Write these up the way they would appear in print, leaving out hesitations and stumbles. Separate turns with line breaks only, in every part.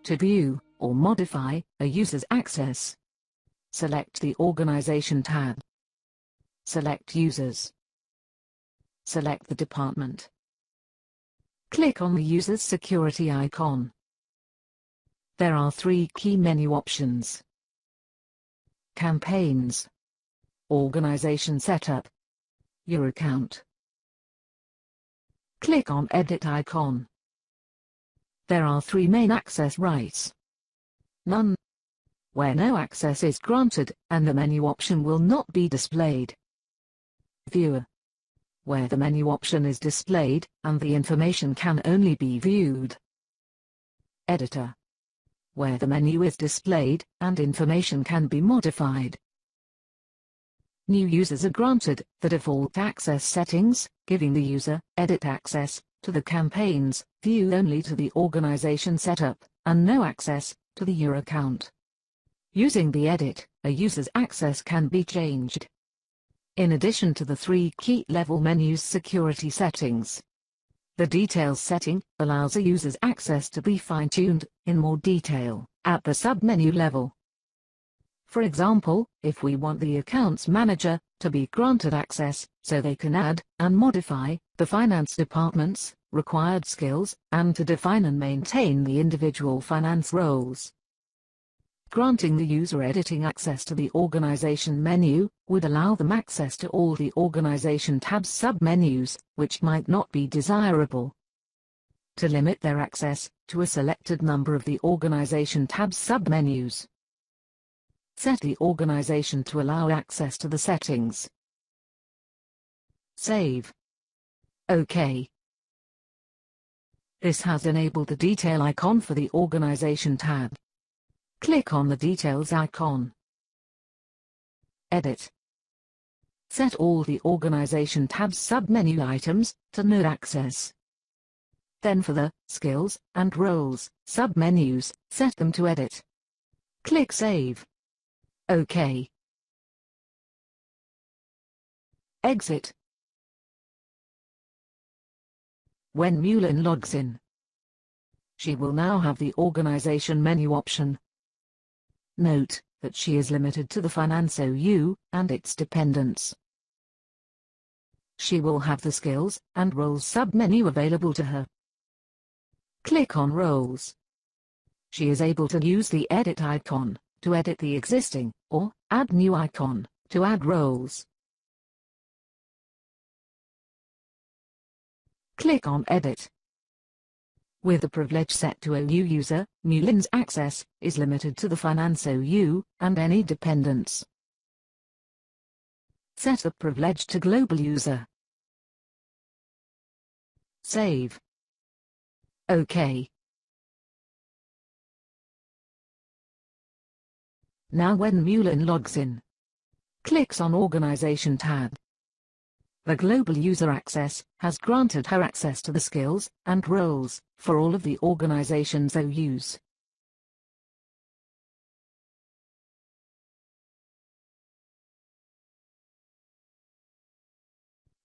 To view or modify a user's access, select the Organization tab. Select Users. Select the department. Click on the user's security icon. There are three key menu options: Campaigns, Organization Setup, Your Account. Click on Edit icon. There are three main access rights: None, where no access is granted, and the menu option will not be displayed; Viewer, where the menu option is displayed, and the information can only be viewed; Editor, where the menu is displayed, and information can be modified. New users are granted the default access settings, giving the user edit access to the campaigns, view only to the organization setup, and no access to the Your Account. Using the edit, a user's access can be changed. In addition to the three key level menus security settings, the Details setting allows a user's access to be fine-tuned in more detail at the submenu level. For example, if we want the Accounts Manager to be granted access so they can add and modify the finance department's required skills, and to define and maintain the individual finance roles. Granting the user editing access to the Organization menu would allow them access to all the Organization tab's submenus, which might not be desirable. To limit their access to a selected number of the Organization tab's submenus, set the organization to allow access to the settings. Save. OK. This has enabled the Detail icon for the Organization tab. Click on the Details icon. Edit. Set all the Organization tab's submenu items to no access. Then for the Skills and Roles submenus, set them to edit. Click Save. OK. Exit. When Mulin logs in, she will now have the Organization menu option. Note that she is limited to the Finance OU and its dependents. She will have the Skills and Roles submenu available to her. Click on Roles. She is able to use the Edit icon to edit the existing, or Add New icon to add roles. Click on Edit. With the privilege set to OU user, Mulin's access is limited to the Finance OU and any dependents. Set the privilege to Global user. Save. OK. Now when Mulin logs in, clicks on Organization tab, the Global User Access has granted her access to the skills and roles for all of the organization's OUs.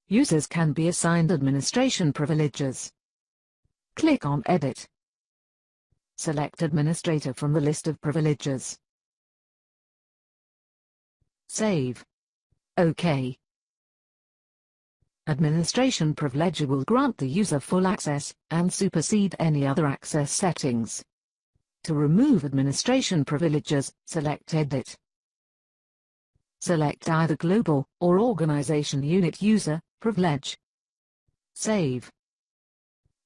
Users can be assigned administration privileges. Click on Edit. Select Administrator from the list of privileges. Save. OK. Administration privilege will grant the user full access and supersede any other access settings. To remove administration privileges, select Edit. Select either Global or Organization Unit User privilege. Save.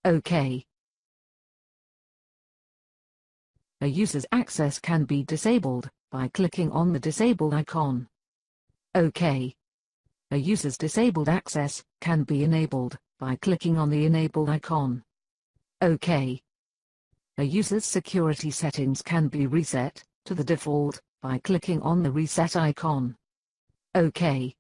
OK. A user's access can be disabled by clicking on the Disable icon. OK. A user's disabled access can be enabled by clicking on the Enable icon. OK. A user's security settings can be reset to the default by clicking on the Reset icon. OK.